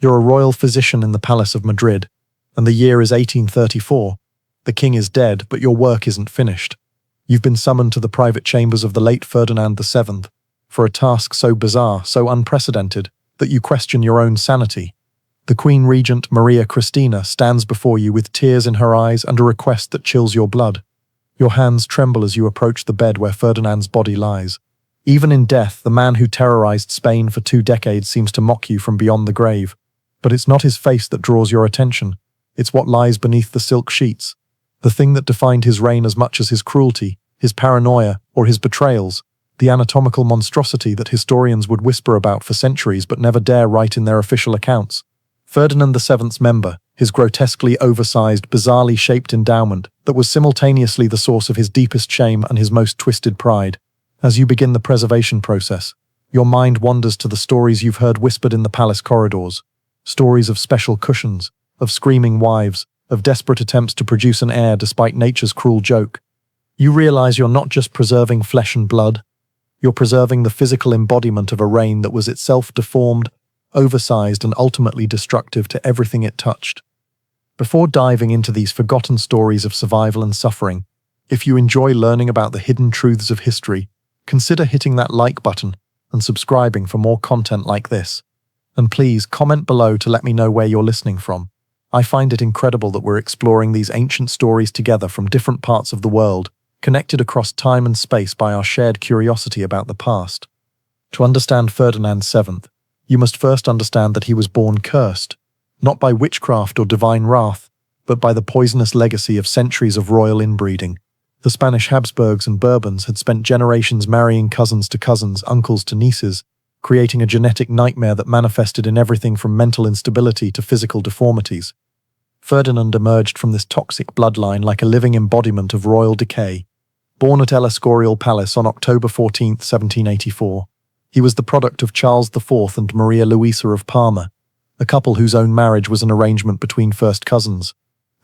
You're a royal physician in the Palace of Madrid, and the year is 1834. The king is dead, but your work isn't finished. You've been summoned to the private chambers of the late Ferdinand VII for a task so bizarre, so unprecedented, that you question your own sanity. The Queen Regent Maria Cristina stands before you with tears in her eyes and a request that chills your blood. Your hands tremble as you approach the bed where Ferdinand's body lies. Even in death, the man who terrorized Spain for 2 decades seems to mock you from beyond the grave. But it's not his face that draws your attention. It's what lies beneath the silk sheets. The thing that defined his reign as much as his cruelty, his paranoia, or his betrayals. The anatomical monstrosity that historians would whisper about for centuries but never dare write in their official accounts. Ferdinand VII's member, his grotesquely oversized, bizarrely shaped endowment that was simultaneously the source of his deepest shame and his most twisted pride. As you begin the preservation process, your mind wanders to the stories you've heard whispered in the palace corridors. Stories of special cushions, of screaming wives, of desperate attempts to produce an heir despite nature's cruel joke. You realize you're not just preserving flesh and blood, you're preserving the physical embodiment of a reign that was itself deformed, oversized, and ultimately destructive to everything it touched. Before diving into these forgotten stories of survival and suffering, if you enjoy learning about the hidden truths of history, consider hitting that like button and subscribing for more content like this. And please comment below to let me know where you're listening from. I find it incredible that we're exploring these ancient stories together from different parts of the world, connected across time and space by our shared curiosity about the past. To understand Ferdinand VII, you must first understand that he was born cursed, not by witchcraft or divine wrath, but by the poisonous legacy of centuries of royal inbreeding. The Spanish Habsburgs and Bourbons had spent generations marrying cousins to cousins, uncles to nieces, creating a genetic nightmare that manifested in everything from mental instability to physical deformities. Ferdinand emerged from this toxic bloodline like a living embodiment of royal decay. Born at El Escorial Palace on October 14, 1784, he was the product of Charles IV and Maria Luisa of Parma, a couple whose own marriage was an arrangement between first cousins.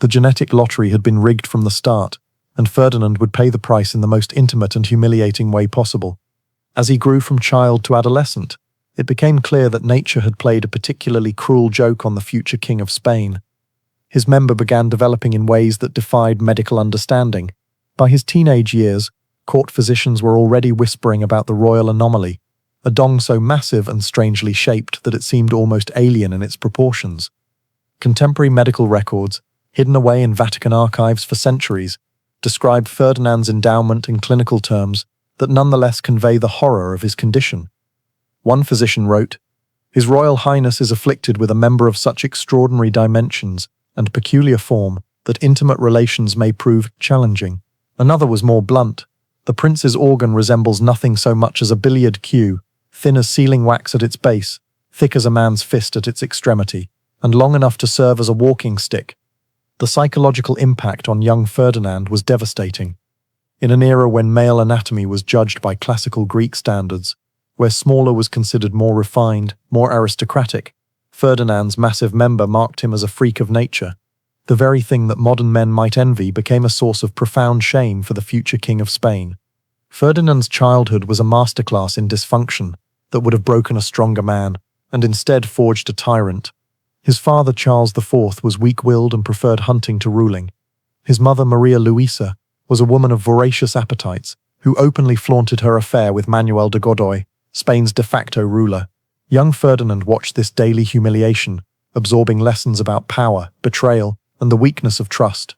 The genetic lottery had been rigged from the start, and Ferdinand would pay the price in the most intimate and humiliating way possible. As he grew from child to adolescent, it became clear that nature had played a particularly cruel joke on the future King of Spain. His member began developing in ways that defied medical understanding. By his teenage years, court physicians were already whispering about the royal anomaly, a dong so massive and strangely shaped that it seemed almost alien in its proportions. Contemporary medical records, hidden away in Vatican archives for centuries, describe Ferdinand's endowment in clinical terms that nonetheless convey the horror of his condition. One physician wrote, "His Royal Highness is afflicted with a member of such extraordinary dimensions and peculiar form that intimate relations may prove challenging." Another was more blunt. "The prince's organ resembles nothing so much as a billiard cue, thin as sealing wax at its base, thick as a man's fist at its extremity, and long enough to serve as a walking stick." The psychological impact on young Ferdinand was devastating. In an era when male anatomy was judged by classical Greek standards, where smaller was considered more refined, more aristocratic, Ferdinand's massive member marked him as a freak of nature. The very thing that modern men might envy became a source of profound shame for the future King of Spain. Ferdinand's childhood was a masterclass in dysfunction that would have broken a stronger man, and instead forged a tyrant. His father, Charles IV, was weak-willed and preferred hunting to ruling. His mother, Maria Luisa, was a woman of voracious appetites, who openly flaunted her affair with Manuel de Godoy, Spain's de facto ruler. Young Ferdinand watched this daily humiliation, absorbing lessons about power, betrayal, and the weakness of trust.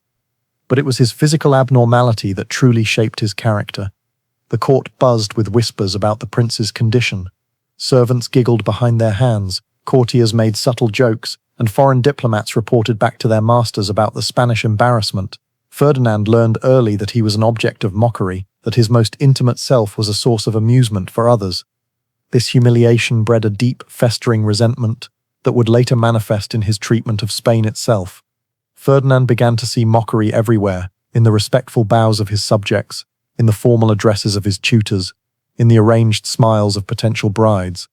But it was his physical abnormality that truly shaped his character. The court buzzed with whispers about the prince's condition. Servants giggled behind their hands, courtiers made subtle jokes, and foreign diplomats reported back to their masters about the Spanish embarrassment. Ferdinand learned early that he was an object of mockery, that his most intimate self was a source of amusement for others. This humiliation bred a deep, festering resentment that would later manifest in his treatment of Spain itself. Ferdinand began to see mockery everywhere, in the respectful bows of his subjects, in the formal addresses of his tutors, in the arranged smiles of potential brides.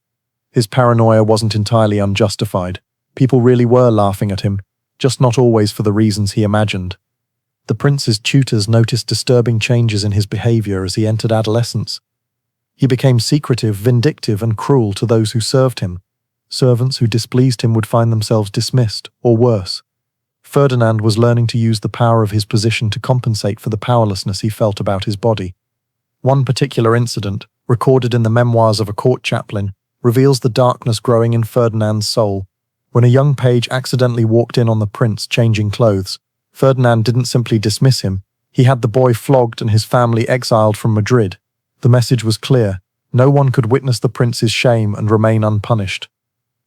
His paranoia wasn't entirely unjustified. People really were laughing at him, just not always for the reasons he imagined. The prince's tutors noticed disturbing changes in his behavior as he entered adolescence. He became secretive, vindictive, and cruel to those who served him. Servants who displeased him would find themselves dismissed, or worse. Ferdinand was learning to use the power of his position to compensate for the powerlessness he felt about his body. One particular incident, recorded in the memoirs of a court chaplain, reveals the darkness growing in Ferdinand's soul. When a young page accidentally walked in on the prince changing clothes, Ferdinand didn't simply dismiss him. He had the boy flogged and his family exiled from Madrid. The message was clear: no one could witness the prince's shame and remain unpunished.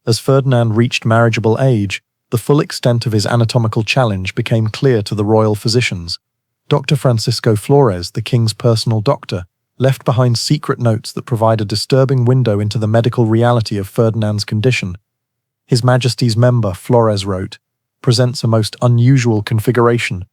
As Ferdinand reached marriageable age, the full extent of his anatomical challenge became clear to the royal physicians. Dr. Francisco Flores, the king's personal doctor, left behind secret notes that provide a disturbing window into the medical reality of Ferdinand's condition. His Majesty's member, Flores wrote, presents a most unusual configuration.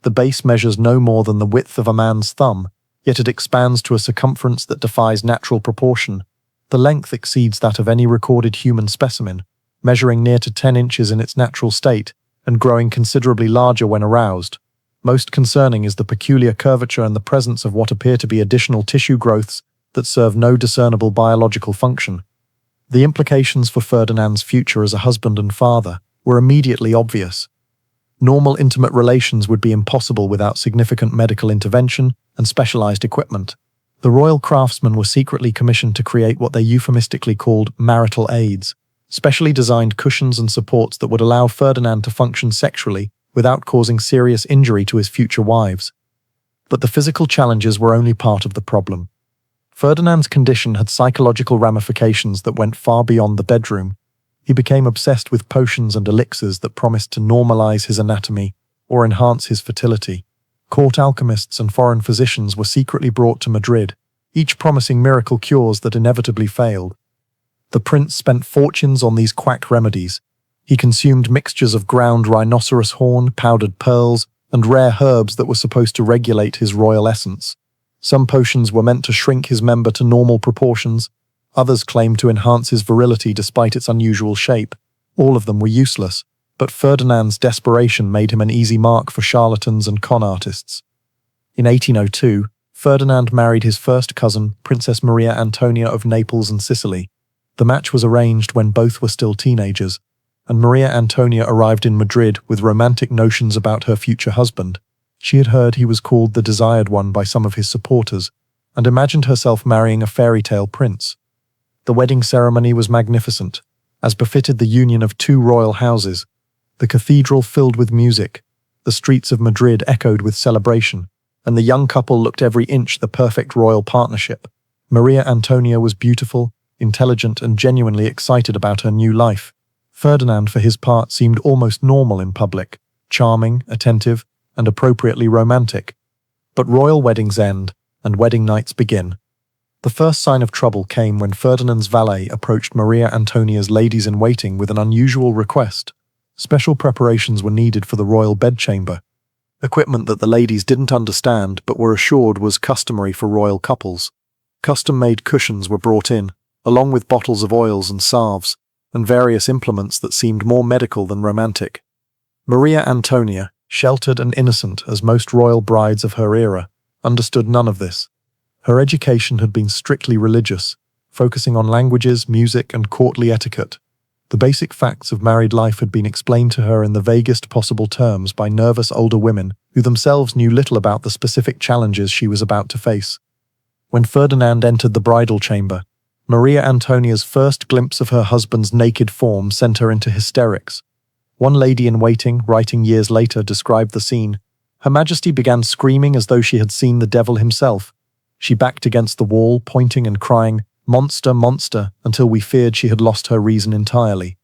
The base measures no more than the width of a man's thumb, yet it expands to a circumference that defies natural proportion. The length exceeds that of any recorded human specimen, measuring near to 10 inches in its natural state and growing considerably larger when aroused. Most concerning is the peculiar curvature and the presence of what appear to be additional tissue growths that serve no discernible biological function. The implications for Ferdinand's future as a husband and father were immediately obvious. Normal intimate relations would be impossible without significant medical intervention and specialized equipment. The royal craftsmen were secretly commissioned to create what they euphemistically called marital aids, specially designed cushions and supports that would allow Ferdinand to function sexually without causing serious injury to his future wives. But the physical challenges were only part of the problem. Ferdinand's condition had psychological ramifications that went far beyond the bedroom. He became obsessed with potions and elixirs that promised to normalize his anatomy or enhance his fertility. Court alchemists and foreign physicians were secretly brought to Madrid, each promising miracle cures that inevitably failed. The prince spent fortunes on these quack remedies. He consumed mixtures of ground rhinoceros horn, powdered pearls, and rare herbs that were supposed to regulate his royal essence. Some potions were meant to shrink his member to normal proportions. Others claimed to enhance his virility despite its unusual shape. All of them were useless, but Ferdinand's desperation made him an easy mark for charlatans and con artists. In 1802, Ferdinand married his first cousin, Princess Maria Antonia of Naples and Sicily. The match was arranged when both were still teenagers, and Maria Antonia arrived in Madrid with romantic notions about her future husband. She had heard he was called the Desired One by some of his supporters, and imagined herself marrying a fairy tale prince. The wedding ceremony was magnificent, as befitted the union of two royal houses. The cathedral filled with music, the streets of Madrid echoed with celebration, and the young couple looked every inch the perfect royal partnership. Maria Antonia was beautiful, intelligent, and genuinely excited about her new life. Ferdinand, for his part, seemed almost normal in public, charming, attentive, and appropriately romantic. But royal weddings end, and wedding nights begin. The first sign of trouble came when Ferdinand's valet approached Maria Antonia's ladies-in-waiting with an unusual request. Special preparations were needed for the royal bedchamber, equipment that the ladies didn't understand but were assured was customary for royal couples. Custom-made cushions were brought in, along with bottles of oils and salves, and various implements that seemed more medical than romantic. Maria Antonia, sheltered and innocent as most royal brides of her era, understood none of this. Her education had been strictly religious, focusing on languages, music, and courtly etiquette. The basic facts of married life had been explained to her in the vaguest possible terms by nervous older women who themselves knew little about the specific challenges she was about to face. When Ferdinand entered the bridal chamber, Maria Antonia's first glimpse of her husband's naked form sent her into hysterics. One lady-in-waiting, writing years later, described the scene. Her Majesty began screaming as though she had seen the devil himself. She backed against the wall, pointing and crying, "Monster, monster," until we feared she had lost her reason entirely.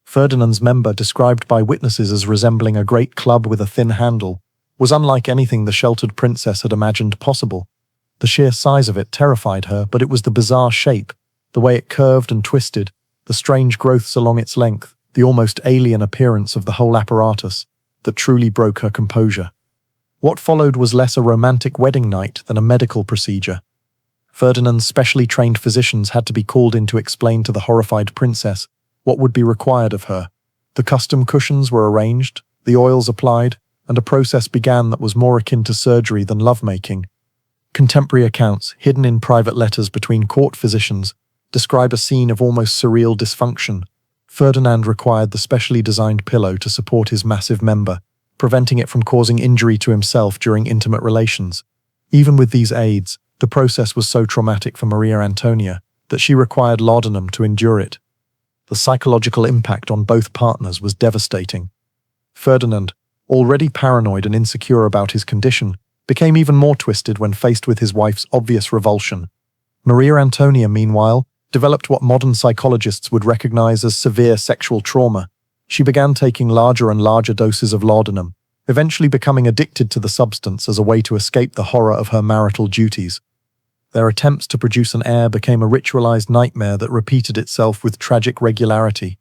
Ferdinand's member, described by witnesses as resembling a great club with a thin handle, was unlike anything the sheltered princess had imagined possible. The sheer size of it terrified her, but it was the bizarre shape, the way it curved and twisted, the strange growths along its length, the almost alien appearance of the whole apparatus, that truly broke her composure. What followed was less a romantic wedding night than a medical procedure. Ferdinand's specially trained physicians had to be called in to explain to the horrified princess what would be required of her. The custom cushions were arranged, the oils applied, and a process began that was more akin to surgery than lovemaking. Contemporary accounts, hidden in private letters between court physicians, describe a scene of almost surreal dysfunction. Ferdinand required the specially designed pillow to support his massive member, preventing it from causing injury to himself during intimate relations. Even with these aids, the process was so traumatic for Maria Antonia that she required laudanum to endure it. The psychological impact on both partners was devastating. Ferdinand, already paranoid and insecure about his condition, became even more twisted when faced with his wife's obvious revulsion. Maria Antonia, meanwhile, developed what modern psychologists would recognize as severe sexual trauma. She began taking larger and larger doses of laudanum, eventually becoming addicted to the substance as a way to escape the horror of her marital duties. Their attempts to produce an heir became a ritualized nightmare that repeated itself with tragic regularity.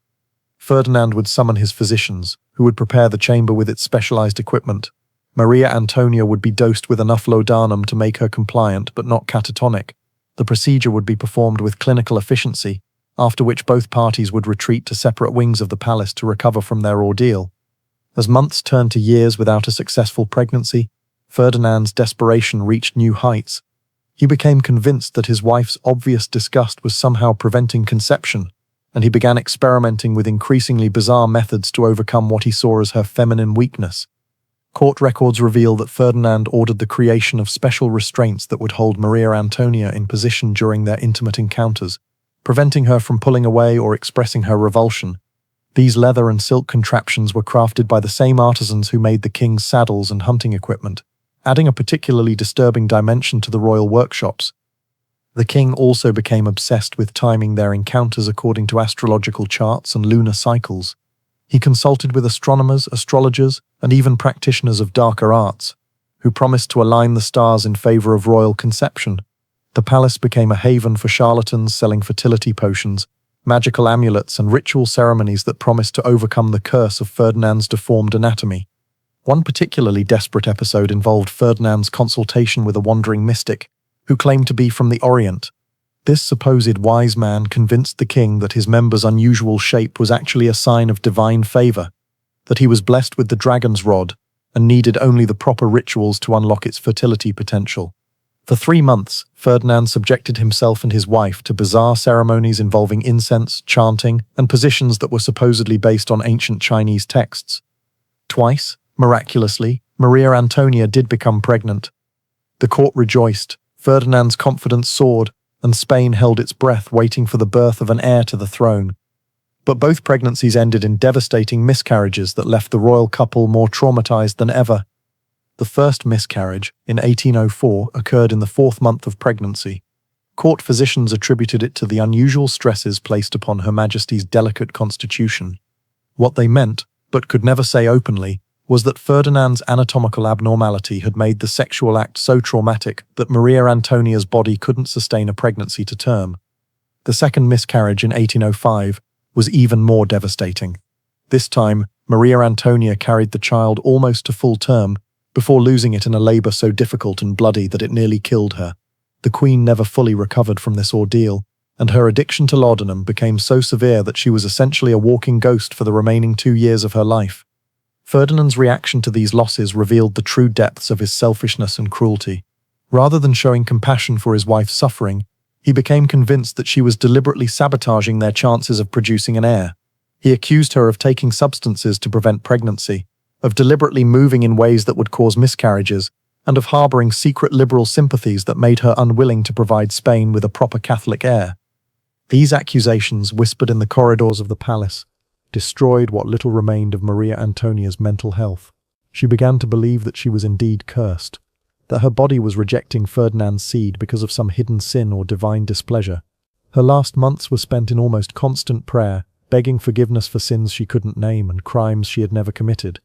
Ferdinand would summon his physicians, who would prepare the chamber with its specialized equipment. Maria Antonia would be dosed with enough laudanum to make her compliant but not catatonic. The procedure would be performed with clinical efficiency, after which both parties would retreat to separate wings of the palace to recover from their ordeal. As months turned to years without a successful pregnancy, Ferdinand's desperation reached new heights. He became convinced that his wife's obvious disgust was somehow preventing conception, and he began experimenting with increasingly bizarre methods to overcome what he saw as her feminine weakness. Court records reveal that Ferdinand ordered the creation of special restraints that would hold Maria Antonia in position during their intimate encounters, preventing her from pulling away or expressing her revulsion. These leather and silk contraptions were crafted by the same artisans who made the king's saddles and hunting equipment, adding a particularly disturbing dimension to the royal workshops. The king also became obsessed with timing their encounters according to astrological charts and lunar cycles. He consulted with astronomers, astrologers, and even practitioners of darker arts, who promised to align the stars in favor of royal conception. The palace became a haven for charlatans selling fertility potions, magical amulets, and ritual ceremonies that promised to overcome the curse of Ferdinand's deformed anatomy. One particularly desperate episode involved Ferdinand's consultation with a wandering mystic, who claimed to be from the Orient. This supposed wise man convinced the king that his member's unusual shape was actually a sign of divine favor, that he was blessed with the dragon's rod and needed only the proper rituals to unlock its fertility potential. For 3 months, Ferdinand subjected himself and his wife to bizarre ceremonies involving incense, chanting, and positions that were supposedly based on ancient Chinese texts. Twice, miraculously, Maria Antonia did become pregnant. The court rejoiced, Ferdinand's confidence soared, and Spain held its breath waiting for the birth of an heir to the throne. But both pregnancies ended in devastating miscarriages that left the royal couple more traumatized than ever. The first miscarriage, in 1804, occurred in the 4th month of pregnancy. Court physicians attributed it to the unusual stresses placed upon Her Majesty's delicate constitution. What they meant, but could never say openly, was that Ferdinand's anatomical abnormality had made the sexual act so traumatic that Maria Antonia's body couldn't sustain a pregnancy to term. The second miscarriage in 1805 was even more devastating. This time, Maria Antonia carried the child almost to full term, before losing it in a labor so difficult and bloody that it nearly killed her. The Queen never fully recovered from this ordeal, and her addiction to laudanum became so severe that she was essentially a walking ghost for the remaining 2 years of her life. Ferdinand's reaction to these losses revealed the true depths of his selfishness and cruelty. Rather than showing compassion for his wife's suffering, he became convinced that she was deliberately sabotaging their chances of producing an heir. He accused her of taking substances to prevent pregnancy, of deliberately moving in ways that would cause miscarriages, and of harboring secret liberal sympathies that made her unwilling to provide Spain with a proper Catholic heir. These accusations, whispered in the corridors of the palace, destroyed what little remained of Maria Antonia's mental health. She began to believe that she was indeed cursed, that her body was rejecting Ferdinand's seed because of some hidden sin or divine displeasure. Her last months were spent in almost constant prayer, begging forgiveness for sins she couldn't name and crimes she had never committed.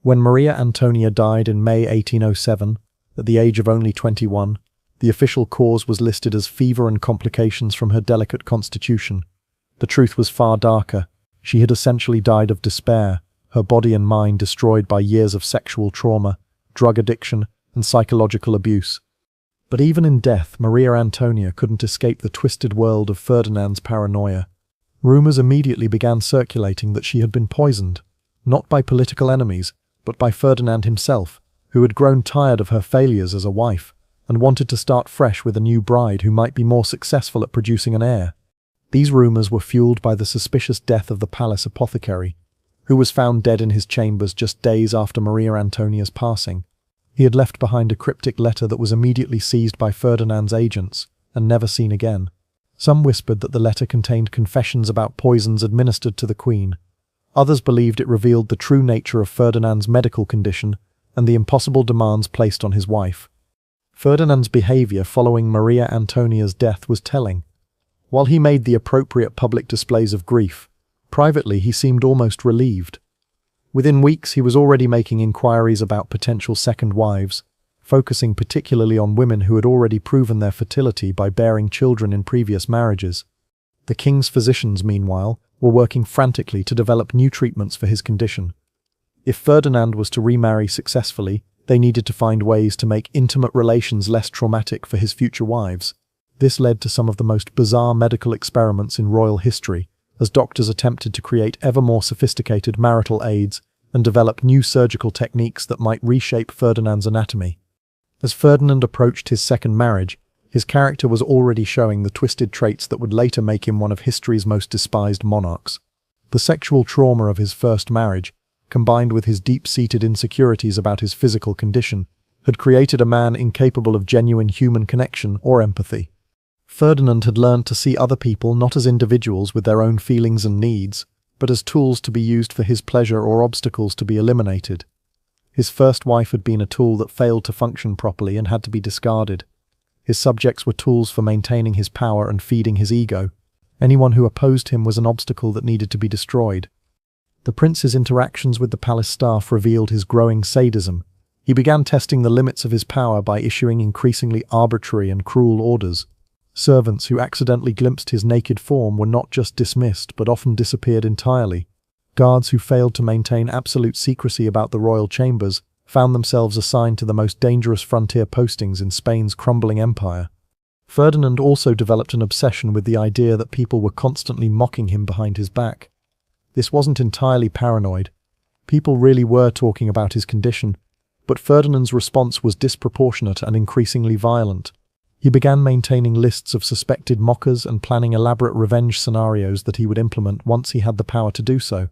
When Maria Antonia died in May 1807, at the age of only 21, the official cause was listed as fever and complications from her delicate constitution. The truth was far darker. She had essentially died of despair, her body and mind destroyed by years of sexual trauma, drug addiction, and psychological abuse. But even in death, Maria Antonia couldn't escape the twisted world of Ferdinand's paranoia. Rumors immediately began circulating that she had been poisoned, not by political enemies, but by Ferdinand himself, who had grown tired of her failures as a wife and wanted to start fresh with a new bride who might be more successful at producing an heir. These rumors were fueled by the suspicious death of the palace apothecary, who was found dead in his chambers just days after Maria Antonia's passing. He had left behind a cryptic letter that was immediately seized by Ferdinand's agents and never seen again. Some whispered that the letter contained confessions about poisons administered to the Queen. Others believed it revealed the true nature of Ferdinand's medical condition and the impossible demands placed on his wife. Ferdinand's behavior following Maria Antonia's death was telling. While he made the appropriate public displays of grief, privately he seemed almost relieved. Within weeks he was already making inquiries about potential second wives, focusing particularly on women who had already proven their fertility by bearing children in previous marriages. The king's physicians, meanwhile, were working frantically to develop new treatments for his condition. If Ferdinand was to remarry successfully, they needed to find ways to make intimate relations less traumatic for his future wives. This led to some of the most bizarre medical experiments in royal history, as doctors attempted to create ever more sophisticated marital aids and develop new surgical techniques that might reshape Ferdinand's anatomy. As Ferdinand approached his second marriage, his character was already showing the twisted traits that would later make him one of history's most despised monarchs. The sexual trauma of his first marriage, combined with his deep-seated insecurities about his physical condition, had created a man incapable of genuine human connection or empathy. Ferdinand had learned to see other people not as individuals with their own feelings and needs, but as tools to be used for his pleasure or obstacles to be eliminated. His first wife had been a tool that failed to function properly and had to be discarded. His subjects were tools for maintaining his power and feeding his ego. Anyone who opposed him was an obstacle that needed to be destroyed. The prince's interactions with the palace staff revealed his growing sadism. He began testing the limits of his power by issuing increasingly arbitrary and cruel orders. Servants who accidentally glimpsed his naked form were not just dismissed, but often disappeared entirely. Guards who failed to maintain absolute secrecy about the royal chambers found themselves assigned to the most dangerous frontier postings in Spain's crumbling empire. Ferdinand also developed an obsession with the idea that people were constantly mocking him behind his back. This wasn't entirely paranoid. People really were talking about his condition, but Ferdinand's response was disproportionate and increasingly violent. He began maintaining lists of suspected mockers and planning elaborate revenge scenarios that he would implement once he had the power to do so.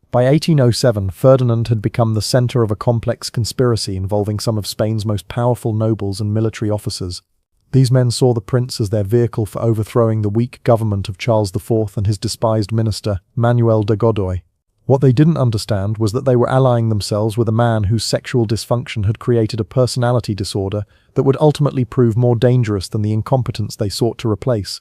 By 1807, Ferdinand had become the center of a complex conspiracy involving some of Spain's most powerful nobles and military officers. These men saw the prince as their vehicle for overthrowing the weak government of Charles IV and his despised minister, Manuel de Godoy. What they didn't understand was that they were allying themselves with a man whose sexual dysfunction had created a personality disorder that would ultimately prove more dangerous than the incompetence they sought to replace.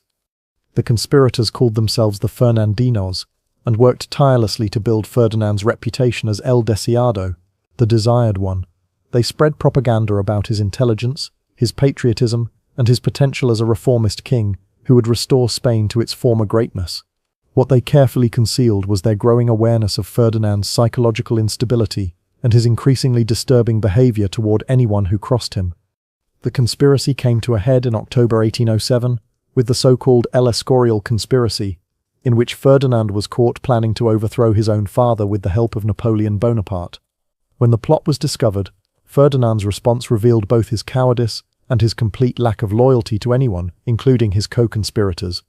The conspirators called themselves the Fernandinos and worked tirelessly to build Ferdinand's reputation as El Deseado, the desired one. They spread propaganda about his intelligence, his patriotism, and his potential as a reformist king who would restore Spain to its former greatness. What they carefully concealed was their growing awareness of Ferdinand's psychological instability and his increasingly disturbing behavior toward anyone who crossed him. The conspiracy came to a head in October 1807 with the so-called El Escorial conspiracy, in which Ferdinand was caught planning to overthrow his own father with the help of Napoleon Bonaparte. When the plot was discovered, Ferdinand's response revealed both his cowardice and his complete lack of loyalty to anyone, including his co-conspirators.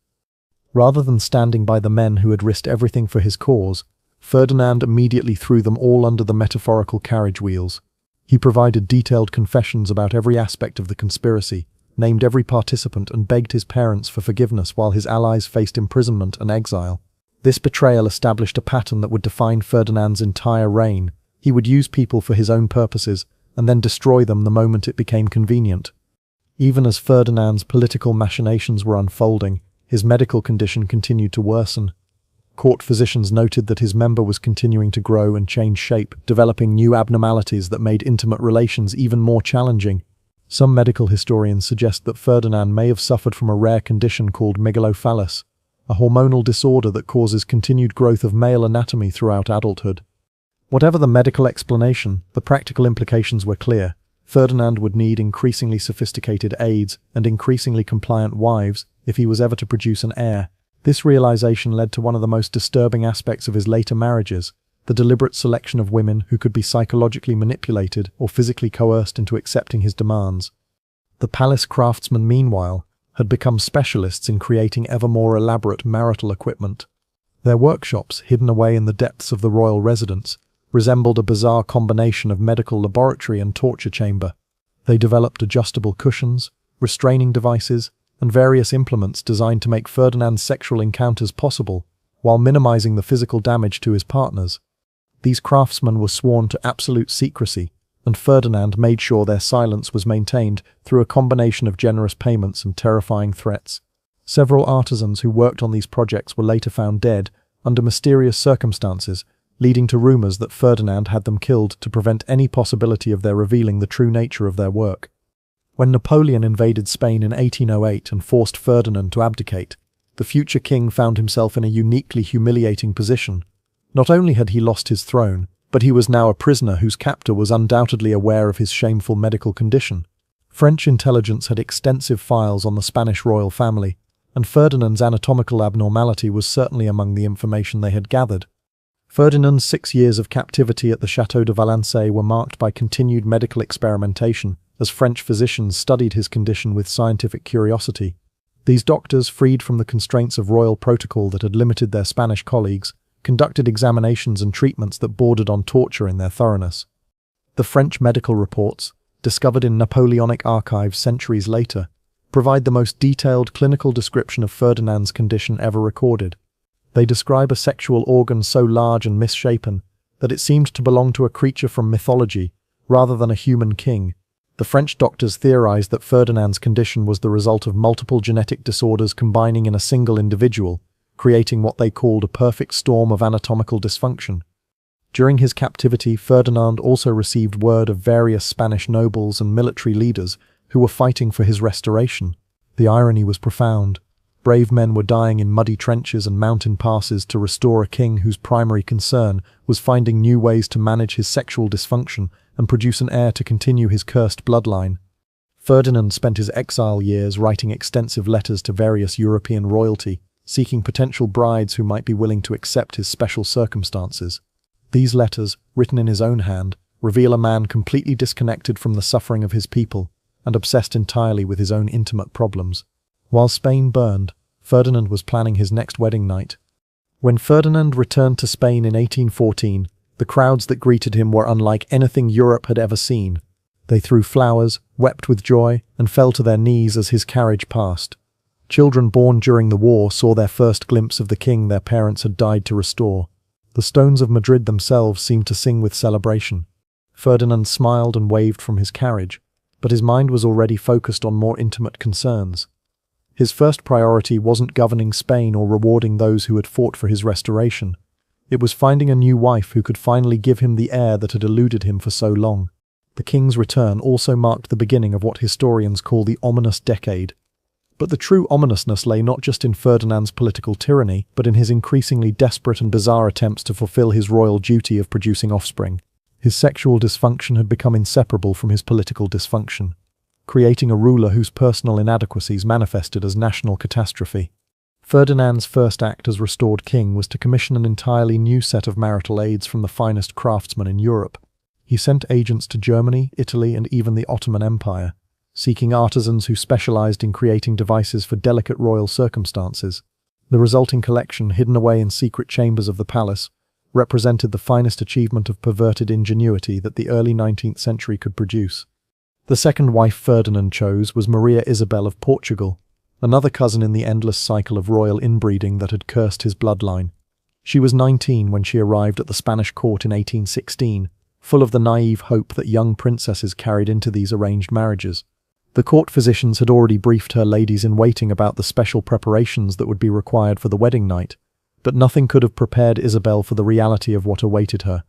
Rather than standing by the men who had risked everything for his cause, Ferdinand immediately threw them all under the metaphorical carriage wheels. He provided detailed confessions about every aspect of the conspiracy, named every participant and begged his parents for forgiveness while his allies faced imprisonment and exile. This betrayal established a pattern that would define Ferdinand's entire reign. He would use people for his own purposes and then destroy them the moment it became convenient. Even as Ferdinand's political machinations were unfolding, his medical condition continued to worsen. Court physicians noted that his member was continuing to grow and change shape, developing new abnormalities that made intimate relations even more challenging. Some medical historians suggest that Ferdinand may have suffered from a rare condition called megalophallus, a hormonal disorder that causes continued growth of male anatomy throughout adulthood. Whatever the medical explanation, the practical implications were clear. Ferdinand would need increasingly sophisticated aids and increasingly compliant wives if he was ever to produce an heir. This realization led to one of the most disturbing aspects of his later marriages, the deliberate selection of women who could be psychologically manipulated or physically coerced into accepting his demands. The palace craftsmen, meanwhile, had become specialists in creating ever more elaborate marital equipment. Their workshops, hidden away in the depths of the royal residence, resembled a bizarre combination of medical laboratory and torture chamber. They developed adjustable cushions, restraining devices, and various implements designed to make Ferdinand's sexual encounters possible, while minimizing the physical damage to his partners. These craftsmen were sworn to absolute secrecy, and Ferdinand made sure their silence was maintained through a combination of generous payments and terrifying threats. Several artisans who worked on these projects were later found dead under mysterious circumstances, leading to rumors that Ferdinand had them killed to prevent any possibility of their revealing the true nature of their work. When Napoleon invaded Spain in 1808 and forced Ferdinand to abdicate, the future king found himself in a uniquely humiliating position. Not only had he lost his throne, but he was now a prisoner whose captor was undoubtedly aware of his shameful medical condition. French intelligence had extensive files on the Spanish royal family, and Ferdinand's anatomical abnormality was certainly among the information they had gathered. Ferdinand's 6 years of captivity at the Château de Valençay were marked by continued medical experimentation, as French physicians studied his condition with scientific curiosity. These doctors, freed from the constraints of royal protocol that had limited their Spanish colleagues, conducted examinations and treatments that bordered on torture in their thoroughness. The French medical reports, discovered in Napoleonic archives centuries later, provide the most detailed clinical description of Ferdinand's condition ever recorded. They describe a sexual organ so large and misshapen that it seemed to belong to a creature from mythology rather than a human king. The French doctors theorized that Ferdinand's condition was the result of multiple genetic disorders combining in a single individual, creating what they called a perfect storm of anatomical dysfunction. During his captivity, Ferdinand also received word of various Spanish nobles and military leaders who were fighting for his restoration. The irony was profound. Brave men were dying in muddy trenches and mountain passes to restore a king whose primary concern was finding new ways to manage his sexual dysfunction and produce an heir to continue his cursed bloodline. Ferdinand spent his exile years writing extensive letters to various European royalty, seeking potential brides who might be willing to accept his special circumstances. These letters, written in his own hand, reveal a man completely disconnected from the suffering of his people and obsessed entirely with his own intimate problems. While Spain burned, Ferdinand was planning his next wedding night. When Ferdinand returned to Spain in 1814, the crowds that greeted him were unlike anything Europe had ever seen. They threw flowers, wept with joy, and fell to their knees as his carriage passed. Children born during the war saw their first glimpse of the king their parents had died to restore. The stones of Madrid themselves seemed to sing with celebration. Ferdinand smiled and waved from his carriage, but his mind was already focused on more intimate concerns. His first priority wasn't governing Spain or rewarding those who had fought for his restoration. It was finding a new wife who could finally give him the heir that had eluded him for so long. The king's return also marked the beginning of what historians call the ominous decade. But the true ominousness lay not just in Ferdinand's political tyranny, but in his increasingly desperate and bizarre attempts to fulfill his royal duty of producing offspring. His sexual dysfunction had become inseparable from his political dysfunction, creating a ruler whose personal inadequacies manifested as national catastrophe. Ferdinand's first act as restored king was to commission an entirely new set of marital aids from the finest craftsmen in Europe. He sent agents to Germany, Italy, and even the Ottoman Empire, seeking artisans who specialized in creating devices for delicate royal circumstances. The resulting collection, hidden away in secret chambers of the palace, represented the finest achievement of perverted ingenuity that the early 19th century could produce. The second wife Ferdinand chose was Maria Isabel of Portugal, another cousin in the endless cycle of royal inbreeding that had cursed his bloodline. She was 19 when she arrived at the Spanish court in 1816, full of the naive hope that young princesses carried into these arranged marriages. The court physicians had already briefed her ladies-in-waiting about the special preparations that would be required for the wedding night, but nothing could have prepared Isabel for the reality of what awaited her.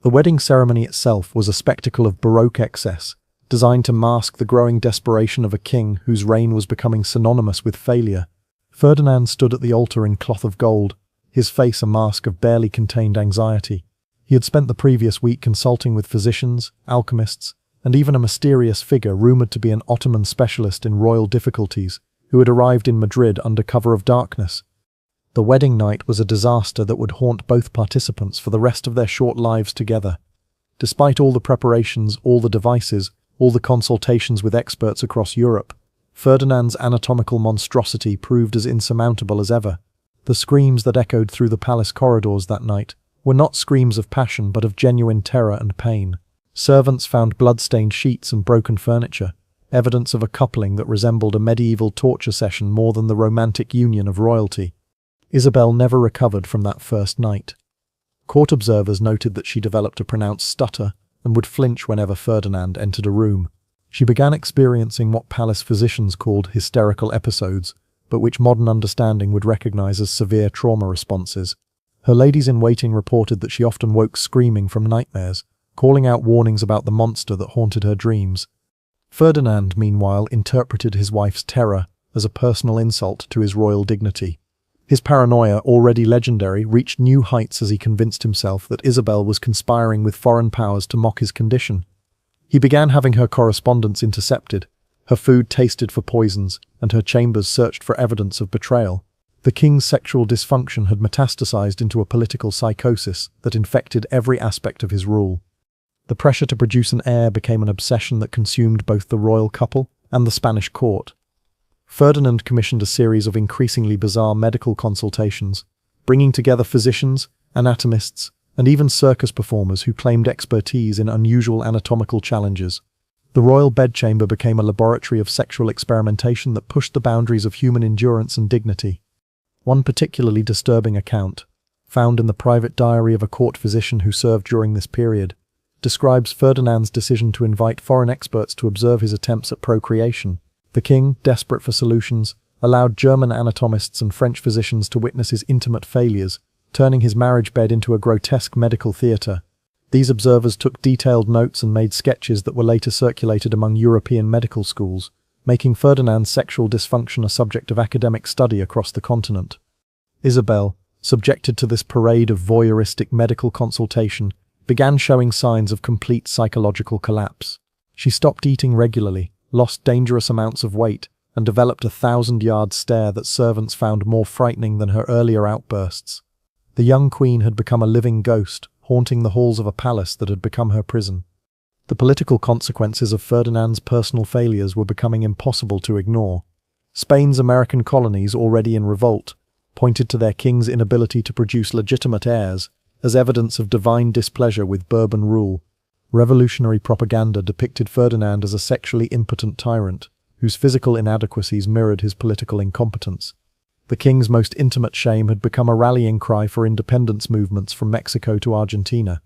The wedding ceremony itself was a spectacle of Baroque excess, designed to mask the growing desperation of a king whose reign was becoming synonymous with failure. Ferdinand stood at the altar in cloth of gold, his face a mask of barely contained anxiety. He had spent the previous week consulting with physicians, alchemists, and even a mysterious figure rumored to be an Ottoman specialist in royal difficulties, who had arrived in Madrid under cover of darkness. The wedding night was a disaster that would haunt both participants for the rest of their short lives together. Despite all the preparations, all the devices, all the consultations with experts across Europe, Ferdinand's anatomical monstrosity proved as insurmountable as ever. The screams that echoed through the palace corridors that night were not screams of passion but of genuine terror and pain. Servants found blood-stained sheets and broken furniture, evidence of a coupling that resembled a medieval torture session more than the romantic union of royalty. Isabel never recovered from that first night. Court observers noted that she developed a pronounced stutter and would flinch whenever Ferdinand entered a room. She began experiencing what palace physicians called hysterical episodes, but which modern understanding would recognize as severe trauma responses. Her ladies-in-waiting reported that she often woke screaming from nightmares, calling out warnings about the monster that haunted her dreams. Ferdinand, meanwhile, interpreted his wife's terror as a personal insult to his royal dignity. His paranoia, already legendary, reached new heights as he convinced himself that Isabel was conspiring with foreign powers to mock his condition. He began having her correspondence intercepted, her food tasted for poisons, and her chambers searched for evidence of betrayal. The king's sexual dysfunction had metastasized into a political psychosis that infected every aspect of his rule. The pressure to produce an heir became an obsession that consumed both the royal couple and the Spanish court. Ferdinand commissioned a series of increasingly bizarre medical consultations, bringing together physicians, anatomists, and even circus performers who claimed expertise in unusual anatomical challenges. The royal bedchamber became a laboratory of sexual experimentation that pushed the boundaries of human endurance and dignity. One particularly disturbing account, found in the private diary of a court physician who served during this period, describes Ferdinand's decision to invite foreign experts to observe his attempts at procreation. The king, desperate for solutions, allowed German anatomists and French physicians to witness his intimate failures, turning his marriage bed into a grotesque medical theatre. These observers took detailed notes and made sketches that were later circulated among European medical schools, making Ferdinand's sexual dysfunction a subject of academic study across the continent. Isabel, subjected to this parade of voyeuristic medical consultation, began showing signs of complete psychological collapse. She stopped eating regularly, lost dangerous amounts of weight, and developed a 1,000-yard stare that servants found more frightening than her earlier outbursts. The young queen had become a living ghost, haunting the halls of a palace that had become her prison. The political consequences of Ferdinand's personal failures were becoming impossible to ignore. Spain's American colonies, already in revolt, pointed to their king's inability to produce legitimate heirs as evidence of divine displeasure with Bourbon rule. Revolutionary propaganda depicted Ferdinand as a sexually impotent tyrant, whose physical inadequacies mirrored his political incompetence. The king's most intimate shame had become a rallying cry for independence movements from Mexico to Argentina.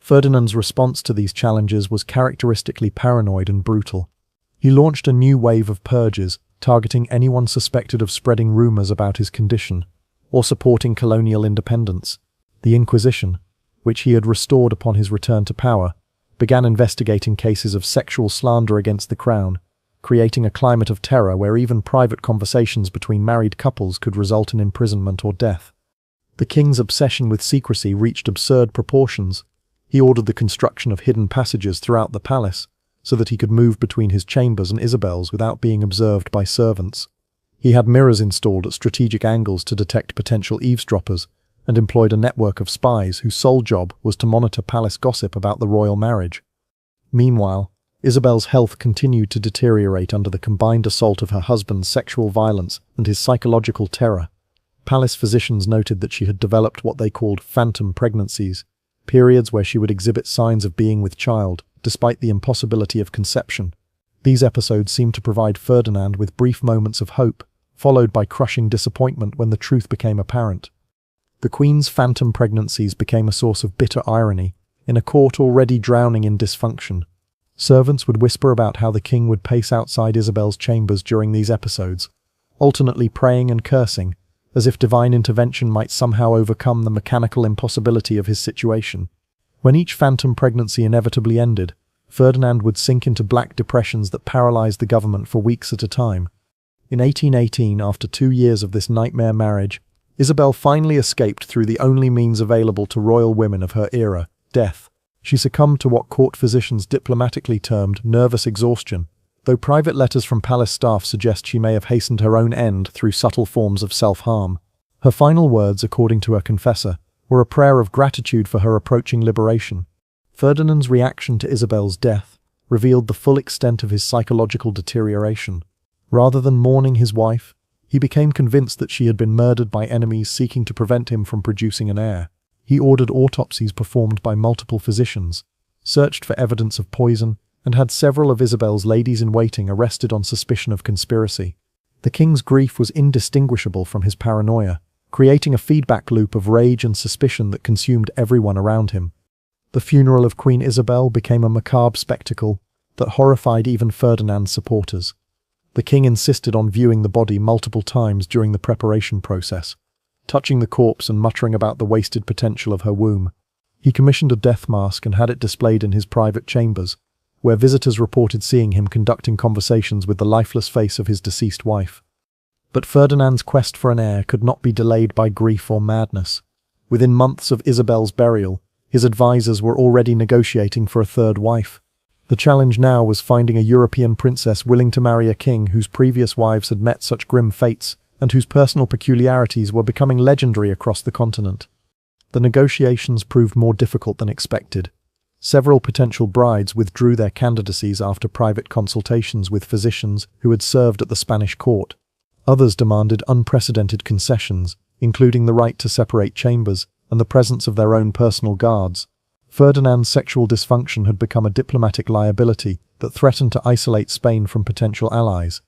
Ferdinand's response to these challenges was characteristically paranoid and brutal. He launched a new wave of purges, targeting anyone suspected of spreading rumors about his condition or supporting colonial independence. The Inquisition, which he had restored upon his return to power, began investigating cases of sexual slander against the crown, creating a climate of terror where even private conversations between married couples could result in imprisonment or death. The king's obsession with secrecy reached absurd proportions. He ordered the construction of hidden passages throughout the palace, so that he could move between his chambers and Isabel's without being observed by servants. He had mirrors installed at strategic angles to detect potential eavesdroppers, and employed a network of spies whose sole job was to monitor palace gossip about the royal marriage. Meanwhile, Isabel's health continued to deteriorate under the combined assault of her husband's sexual violence and his psychological terror. Palace physicians noted that she had developed what they called phantom pregnancies, periods where she would exhibit signs of being with child, despite the impossibility of conception. These episodes seemed to provide Ferdinand with brief moments of hope, followed by crushing disappointment when the truth became apparent. The Queen's phantom pregnancies became a source of bitter irony, in a court already drowning in dysfunction. Servants would whisper about how the king would pace outside Isabel's chambers during these episodes, alternately praying and cursing, as if divine intervention might somehow overcome the mechanical impossibility of his situation. When each phantom pregnancy inevitably ended, Ferdinand would sink into black depressions that paralyzed the government for weeks at a time. In 1818, after 2 years of this nightmare marriage, Isabel finally escaped through the only means available to royal women of her era, death. She succumbed to what court physicians diplomatically termed nervous exhaustion, though private letters from palace staff suggest she may have hastened her own end through subtle forms of self-harm. Her final words, according to her confessor, were a prayer of gratitude for her approaching liberation. Ferdinand's reaction to Isabel's death revealed the full extent of his psychological deterioration. Rather than mourning his wife, he became convinced that she had been murdered by enemies seeking to prevent him from producing an heir. He ordered autopsies performed by multiple physicians, searched for evidence of poison, and had several of Isabel's ladies-in-waiting arrested on suspicion of conspiracy. The king's grief was indistinguishable from his paranoia, creating a feedback loop of rage and suspicion that consumed everyone around him. The funeral of Queen Isabel became a macabre spectacle that horrified even Ferdinand's supporters. The king insisted on viewing the body multiple times during the preparation process, touching the corpse and muttering about the wasted potential of her womb. He commissioned a death mask and had it displayed in his private chambers, where visitors reported seeing him conducting conversations with the lifeless face of his deceased wife. But Ferdinand's quest for an heir could not be delayed by grief or madness. Within months of Isabel's burial, his advisors were already negotiating for a third wife. The challenge now was finding a European princess willing to marry a king whose previous wives had met such grim fates and whose personal peculiarities were becoming legendary across the continent. The negotiations proved more difficult than expected. Several potential brides withdrew their candidacies after private consultations with physicians who had served at the Spanish court. Others demanded unprecedented concessions, including the right to separate chambers and the presence of their own personal guards. Ferdinand's sexual dysfunction had become a diplomatic liability that threatened to isolate Spain from potential allies.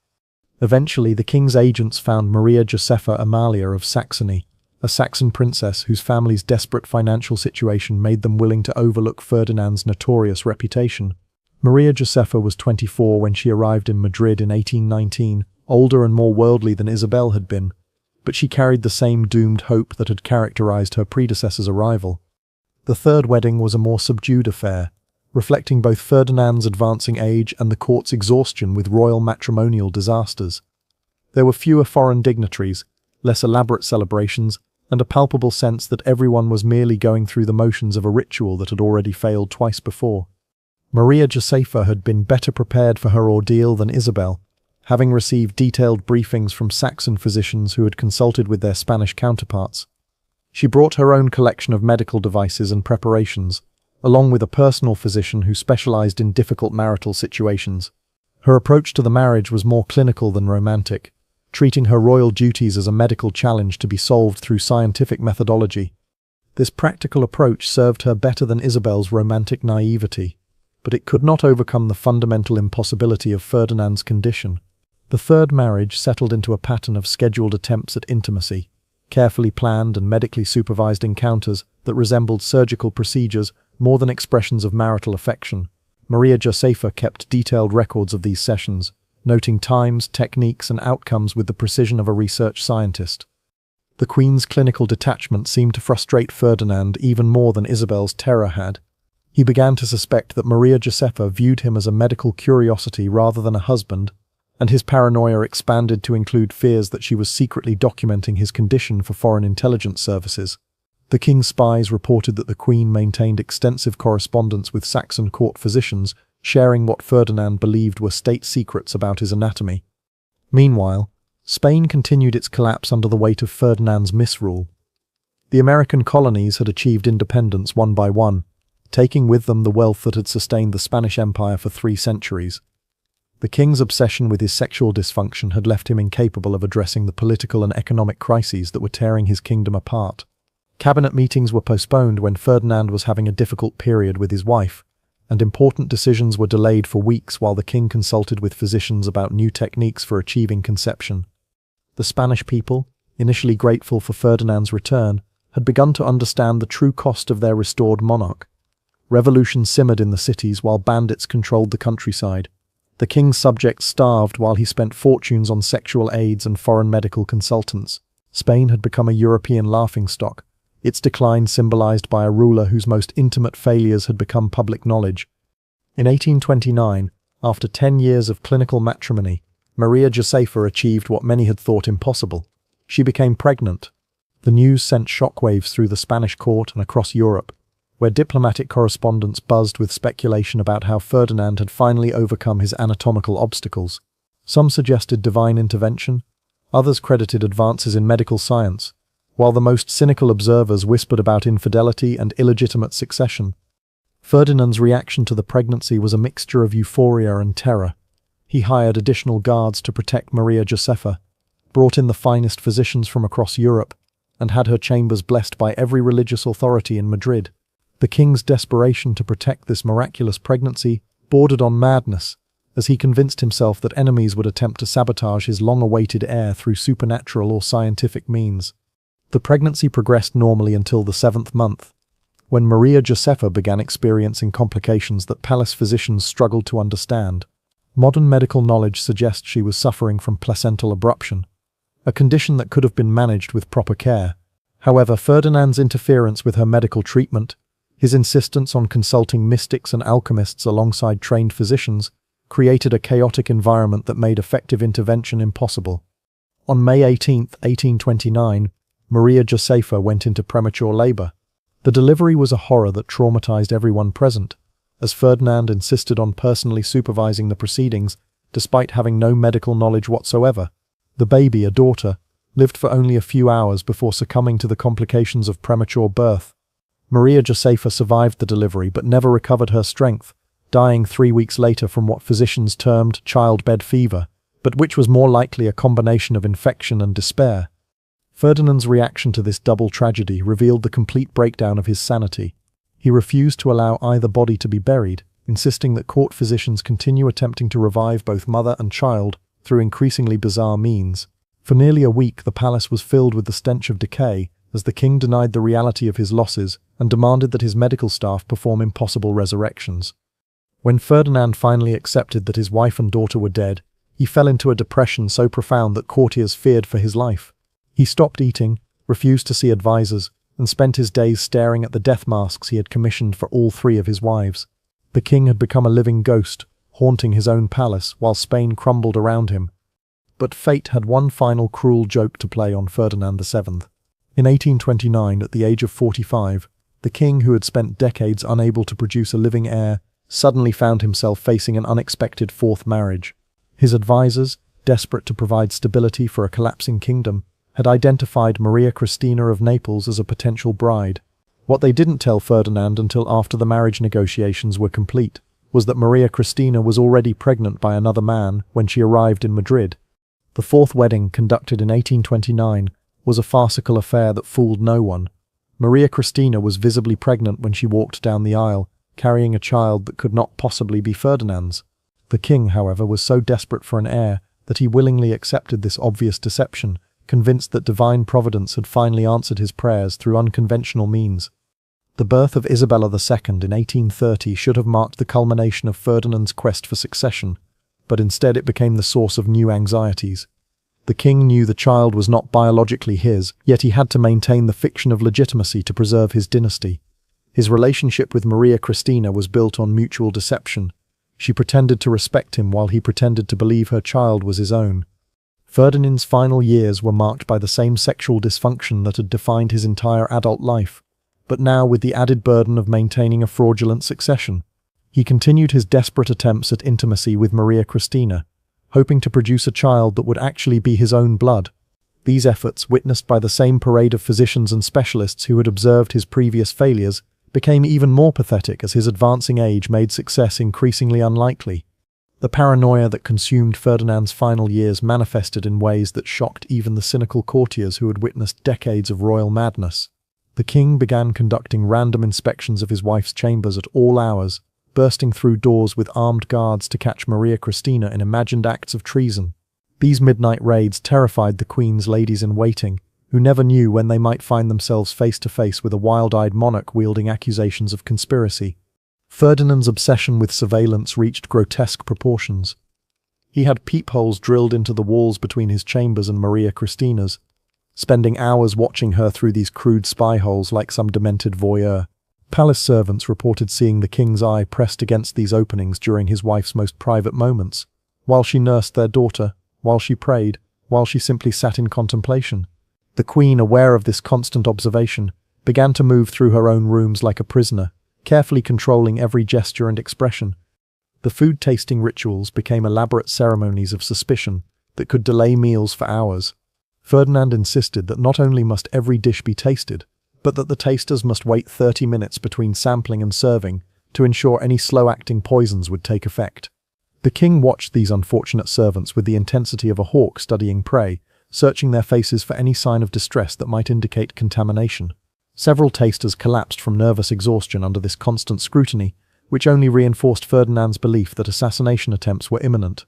Eventually, the king's agents found Maria Josepha Amalia of Saxony, a Saxon princess whose family's desperate financial situation made them willing to overlook Ferdinand's notorious reputation. Maria Josepha was 24 when she arrived in Madrid in 1819, older and more worldly than Isabel had been, but she carried the same doomed hope that had characterized her predecessor's arrival. The third wedding was a more subdued affair, reflecting both Ferdinand's advancing age and the court's exhaustion with royal matrimonial disasters. There were fewer foreign dignitaries, less elaborate celebrations, and a palpable sense that everyone was merely going through the motions of a ritual that had already failed twice before. Maria Josepha had been better prepared for her ordeal than Isabel, having received detailed briefings from Saxon physicians who had consulted with their Spanish counterparts. She brought her own collection of medical devices and preparations, along with a personal physician who specialized in difficult marital situations. Her approach to the marriage was more clinical than romantic, treating her royal duties as a medical challenge to be solved through scientific methodology. This practical approach served her better than Isabel's romantic naivety, but it could not overcome the fundamental impossibility of Ferdinand's condition. The third marriage settled into a pattern of scheduled attempts at intimacy, carefully planned and medically supervised encounters that resembled surgical procedures more than expressions of marital affection. Maria Josepha kept detailed records of these sessions, noting times, techniques, and outcomes with the precision of a research scientist. The Queen's clinical detachment seemed to frustrate Ferdinand even more than Isabel's terror had. He began to suspect that Maria Josepha viewed him as a medical curiosity rather than a husband, and his paranoia expanded to include fears that she was secretly documenting his condition for foreign intelligence services. The king's spies reported that the Queen maintained extensive correspondence with Saxon court physicians, sharing what Ferdinand believed were state secrets about his anatomy. Meanwhile, Spain continued its collapse under the weight of Ferdinand's misrule. The American colonies had achieved independence one by one, taking with them the wealth that had sustained the Spanish Empire for 3 centuries. The king's obsession with his sexual dysfunction had left him incapable of addressing the political and economic crises that were tearing his kingdom apart. Cabinet meetings were postponed when Ferdinand was having a difficult period with his wife, and important decisions were delayed for weeks while the king consulted with physicians about new techniques for achieving conception. The Spanish people, initially grateful for Ferdinand's return, had begun to understand the true cost of their restored monarch. Revolution simmered in the cities while bandits controlled the countryside. The king's subjects starved while he spent fortunes on sexual aids and foreign medical consultants. Spain had become a European laughingstock, its decline symbolized by a ruler whose most intimate failures had become public knowledge. In 1829, after 10 years of clinical matrimony, Maria Josepha achieved what many had thought impossible. She became pregnant. The news sent shockwaves through the Spanish court and across Europe, where diplomatic correspondence buzzed with speculation about how Ferdinand had finally overcome his anatomical obstacles. Some suggested divine intervention, others credited advances in medical science, while the most cynical observers whispered about infidelity and illegitimate succession. Ferdinand's reaction to the pregnancy was a mixture of euphoria and terror. He hired additional guards to protect Maria Josepha, brought in the finest physicians from across Europe, and had her chambers blessed by every religious authority in Madrid. The king's desperation to protect this miraculous pregnancy bordered on madness, as he convinced himself that enemies would attempt to sabotage his long-awaited heir through supernatural or scientific means. The pregnancy progressed normally until the 7th month, when Maria Josepha began experiencing complications that palace physicians struggled to understand. Modern medical knowledge suggests she was suffering from placental abruption, a condition that could have been managed with proper care. However, Ferdinand's interference with her medical treatment, his insistence on consulting mystics and alchemists alongside trained physicians, created a chaotic environment that made effective intervention impossible. On May 18, 1829, Maria Josepha went into premature labor. The delivery was a horror that traumatized everyone present, as Ferdinand insisted on personally supervising the proceedings, despite having no medical knowledge whatsoever. The baby, a daughter, lived for only a few hours before succumbing to the complications of premature birth. Maria Josepha survived the delivery but never recovered her strength, dying 3 weeks later from what physicians termed childbed fever, but which was more likely a combination of infection and despair. Ferdinand's reaction to this double tragedy revealed the complete breakdown of his sanity. He refused to allow either body to be buried, insisting that court physicians continue attempting to revive both mother and child through increasingly bizarre means. For nearly a week, the palace was filled with the stench of decay, as the king denied the reality of his losses and demanded that his medical staff perform impossible resurrections. When Ferdinand finally accepted that his wife and daughter were dead, he fell into a depression so profound that courtiers feared for his life. He stopped eating, refused to see advisors, and spent his days staring at the death masks he had commissioned for all 3 of his wives. The king had become a living ghost, haunting his own palace while Spain crumbled around him. But fate had one final cruel joke to play on Ferdinand VII. In 1829, at the age of 45, the king, who had spent decades unable to produce a living heir, suddenly found himself facing an unexpected 4th marriage. His advisors, desperate to provide stability for a collapsing kingdom, had identified Maria Cristina of Naples as a potential bride. What they didn't tell Ferdinand until after the marriage negotiations were complete was that Maria Cristina was already pregnant by another man when she arrived in Madrid. The 4th wedding, conducted in 1829, was a farcical affair that fooled no one. Maria Cristina was visibly pregnant when she walked down the aisle, carrying a child that could not possibly be Ferdinand's. The king, however, was so desperate for an heir that he willingly accepted this obvious deception, convinced that divine providence had finally answered his prayers through unconventional means. The birth of Isabella II in 1830 should have marked the culmination of Ferdinand's quest for succession, but instead it became the source of new anxieties. The king knew the child was not biologically his, yet he had to maintain the fiction of legitimacy to preserve his dynasty. His relationship with Maria Cristina was built on mutual deception. She pretended to respect him while he pretended to believe her child was his own. Ferdinand's final years were marked by the same sexual dysfunction that had defined his entire adult life, but now with the added burden of maintaining a fraudulent succession. He continued his desperate attempts at intimacy with Maria Cristina, hoping to produce a child that would actually be his own blood. These efforts, witnessed by the same parade of physicians and specialists who had observed his previous failures, became even more pathetic as his advancing age made success increasingly unlikely. The paranoia that consumed Ferdinand's final years manifested in ways that shocked even the cynical courtiers who had witnessed decades of royal madness. The king began conducting random inspections of his wife's chambers at all hours, bursting through doors with armed guards to catch Maria Cristina in imagined acts of treason. These midnight raids terrified the queen's ladies-in-waiting, who never knew when they might find themselves face to face with a wild-eyed monarch wielding accusations of conspiracy. Ferdinand's obsession with surveillance reached grotesque proportions. He had peepholes drilled into the walls between his chambers and Maria Cristina's, spending hours watching her through these crude spy holes like some demented voyeur. Palace servants reported seeing the king's eye pressed against these openings during his wife's most private moments, while she nursed their daughter, while she prayed, while she simply sat in contemplation. The queen, aware of this constant observation, began to move through her own rooms like a prisoner, carefully controlling every gesture and expression. The food-tasting rituals became elaborate ceremonies of suspicion that could delay meals for hours. Ferdinand insisted that not only must every dish be tasted, but that the tasters must wait 30 minutes between sampling and serving to ensure any slow-acting poisons would take effect. The king watched these unfortunate servants with the intensity of a hawk studying prey, searching their faces for any sign of distress that might indicate contamination. Several tasters collapsed from nervous exhaustion under this constant scrutiny, which only reinforced Ferdinand's belief that assassination attempts were imminent.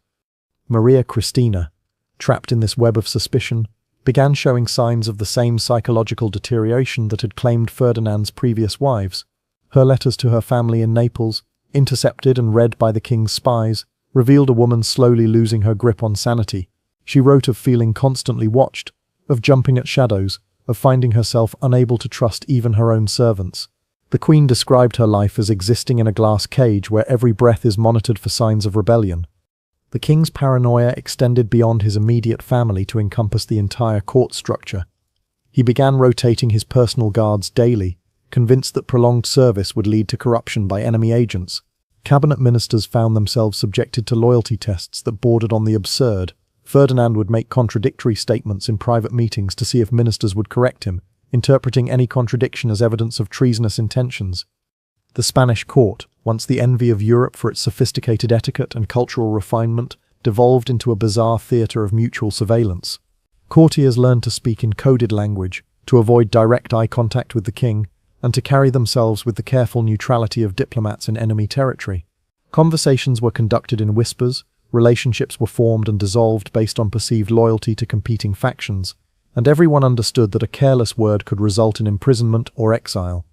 Maria Cristina, trapped in this web of suspicion, began showing signs of the same psychological deterioration that had claimed Ferdinand's previous wives. Her letters to her family in Naples, intercepted and read by the king's spies, revealed a woman slowly losing her grip on sanity. She wrote of feeling constantly watched, of jumping at shadows, of finding herself unable to trust even her own servants. The Queen described her life as existing in a glass cage where every breath is monitored for signs of rebellion. The king's paranoia extended beyond his immediate family to encompass the entire court structure. He began rotating his personal guards daily, convinced that prolonged service would lead to corruption by enemy agents. Cabinet ministers found themselves subjected to loyalty tests that bordered on the absurd. Ferdinand would make contradictory statements in private meetings to see if ministers would correct him, interpreting any contradiction as evidence of treasonous intentions. The Spanish court, once the envy of Europe for its sophisticated etiquette and cultural refinement, devolved into a bizarre theatre of mutual surveillance. Courtiers learned to speak in coded language, to avoid direct eye contact with the king, and to carry themselves with the careful neutrality of diplomats in enemy territory. Conversations were conducted in whispers, relationships were formed and dissolved based on perceived loyalty to competing factions, and everyone understood that a careless word could result in imprisonment or exile.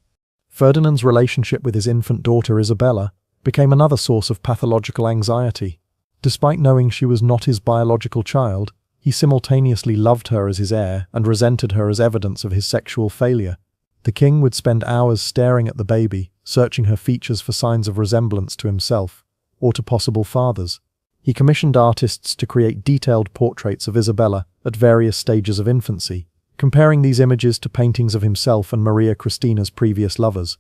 Ferdinand's relationship with his infant daughter Isabella became another source of pathological anxiety. Despite knowing she was not his biological child, he simultaneously loved her as his heir and resented her as evidence of his sexual failure. The king would spend hours staring at the baby, searching her features for signs of resemblance to himself, or to possible fathers. He commissioned artists to create detailed portraits of Isabella at various stages of infancy, comparing these images to paintings of himself and Maria Cristina's previous lovers.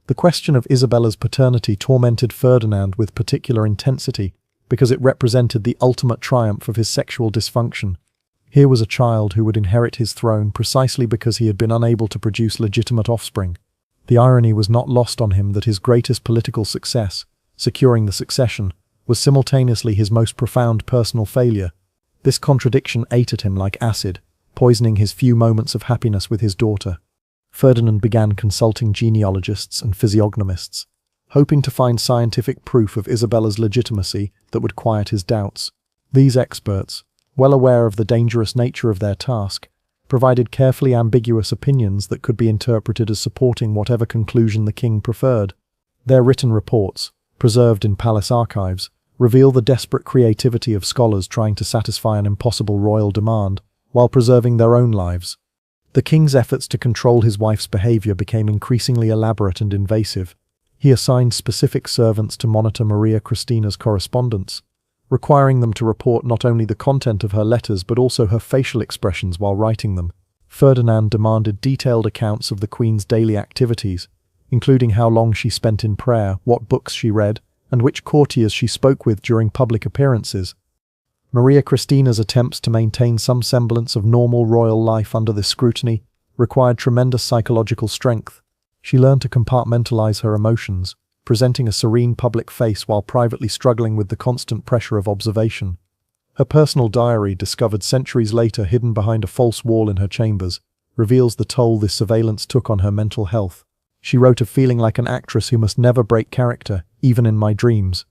The question of Isabella's paternity tormented Ferdinand with particular intensity because it represented the ultimate triumph of his sexual dysfunction. Here was a child who would inherit his throne precisely because he had been unable to produce legitimate offspring. The irony was not lost on him that his greatest political success, securing the succession, was simultaneously his most profound personal failure. This contradiction ate at him like acid, poisoning his few moments of happiness with his daughter. Ferdinand began consulting genealogists and physiognomists, hoping to find scientific proof of Isabella's legitimacy that would quiet his doubts. These experts, well aware of the dangerous nature of their task, provided carefully ambiguous opinions that could be interpreted as supporting whatever conclusion the king preferred. Their written reports, preserved in palace archives, reveal the desperate creativity of scholars trying to satisfy an impossible royal demand, while preserving their own lives. The king's efforts to control his wife's behavior became increasingly elaborate and invasive. He assigned specific servants to monitor Maria Cristina's correspondence, requiring them to report not only the content of her letters but also her facial expressions while writing them. Ferdinand demanded detailed accounts of the queen's daily activities, including how long she spent in prayer, what books she read, and which courtiers she spoke with during public appearances. Maria Cristina's attempts to maintain some semblance of normal royal life under this scrutiny required tremendous psychological strength. She learned to compartmentalize her emotions, presenting a serene public face while privately struggling with the constant pressure of observation. Her personal diary, discovered centuries later hidden behind a false wall in her chambers, reveals the toll this surveillance took on her mental health. She wrote of feeling like an actress who must never break character, even in my dreams.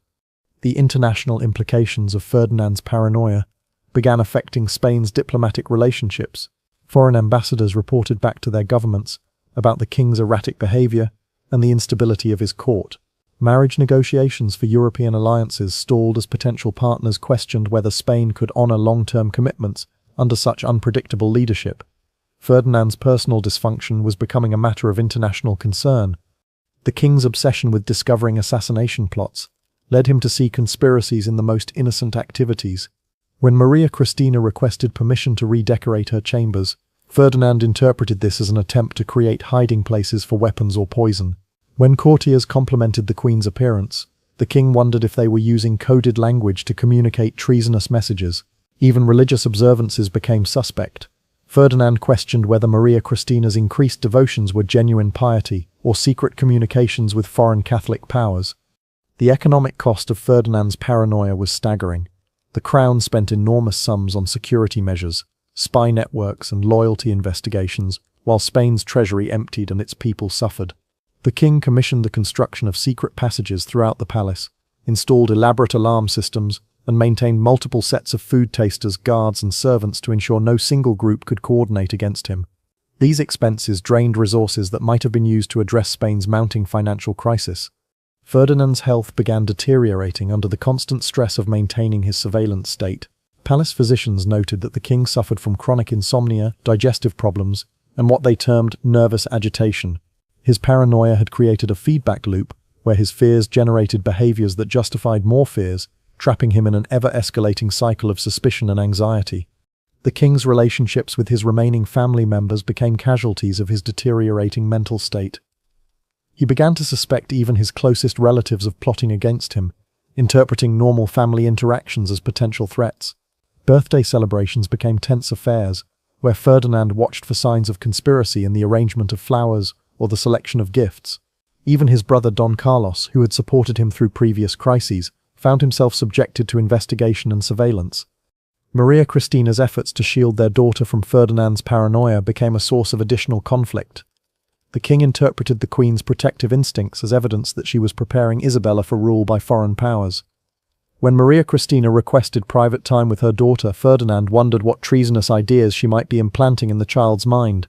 The international implications of Ferdinand's paranoia began affecting Spain's diplomatic relationships. Foreign ambassadors reported back to their governments about the king's erratic behavior and the instability of his court. Marriage negotiations for European alliances stalled as potential partners questioned whether Spain could honor long-term commitments under such unpredictable leadership. Ferdinand's personal dysfunction was becoming a matter of international concern. The king's obsession with discovering assassination plots led him to see conspiracies in the most innocent activities. When Maria Cristina requested permission to redecorate her chambers, Ferdinand interpreted this as an attempt to create hiding places for weapons or poison. When courtiers complimented the queen's appearance, the king wondered if they were using coded language to communicate treasonous messages. Even religious observances became suspect. Ferdinand questioned whether Maria Cristina's increased devotions were genuine piety or secret communications with foreign Catholic powers. The economic cost of Ferdinand's paranoia was staggering. The crown spent enormous sums on security measures, spy networks, and loyalty investigations, while Spain's treasury emptied and its people suffered. The king commissioned the construction of secret passages throughout the palace, installed elaborate alarm systems, and maintained multiple sets of food tasters, guards, and servants to ensure no single group could coordinate against him. These expenses drained resources that might have been used to address Spain's mounting financial crisis. Ferdinand's health began deteriorating under the constant stress of maintaining his surveillance state. Palace physicians noted that the king suffered from chronic insomnia, digestive problems, and what they termed nervous agitation. His paranoia had created a feedback loop where his fears generated behaviors that justified more fears, trapping him in an ever-escalating cycle of suspicion and anxiety. The king's relationships with his remaining family members became casualties of his deteriorating mental state. He began to suspect even his closest relatives of plotting against him, interpreting normal family interactions as potential threats. Birthday celebrations became tense affairs, where Ferdinand watched for signs of conspiracy in the arrangement of flowers or the selection of gifts. Even his brother Don Carlos, who had supported him through previous crises, found himself subjected to investigation and surveillance. Maria Christina's efforts to shield their daughter from Ferdinand's paranoia became a source of additional conflict. The king interpreted the queen's protective instincts as evidence that she was preparing Isabella for rule by foreign powers. When Maria Christina requested private time with her daughter, Ferdinand wondered what treasonous ideas she might be implanting in the child's mind.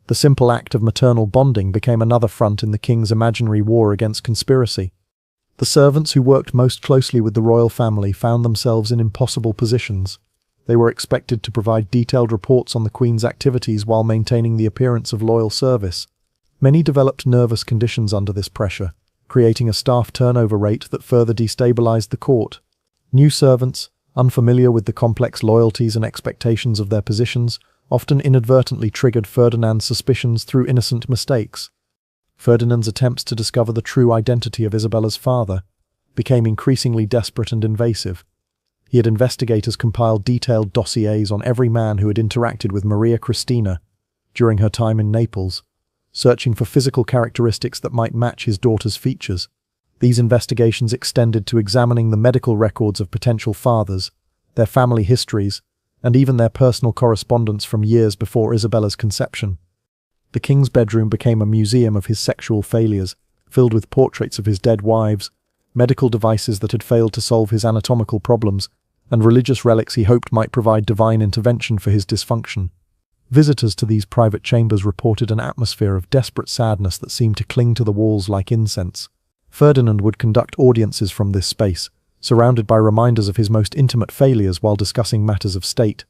The simple act of maternal bonding became another front in the king's imaginary war against conspiracy. The servants who worked most closely with the royal family found themselves in impossible positions. They were expected to provide detailed reports on the queen's activities while maintaining the appearance of loyal service. Many developed nervous conditions under this pressure, creating a staff turnover rate that further destabilized the court. New servants, unfamiliar with the complex loyalties and expectations of their positions, often inadvertently triggered Ferdinand's suspicions through innocent mistakes. Ferdinand's attempts to discover the true identity of Isabella's father became increasingly desperate and invasive. He had investigators compile detailed dossiers on every man who had interacted with Maria Christina during her time in Naples, searching for physical characteristics that might match his daughter's features. These investigations extended to examining the medical records of potential fathers, their family histories, and even their personal correspondence from years before Isabella's conception. The king's bedroom became a museum of his sexual failures, filled with portraits of his dead wives, medical devices that had failed to solve his anatomical problems, and religious relics he hoped might provide divine intervention for his dysfunction. Visitors to these private chambers reported an atmosphere of desperate sadness that seemed to cling to the walls like incense. Ferdinand would conduct audiences from this space, surrounded by reminders of his most intimate failures while discussing matters of state.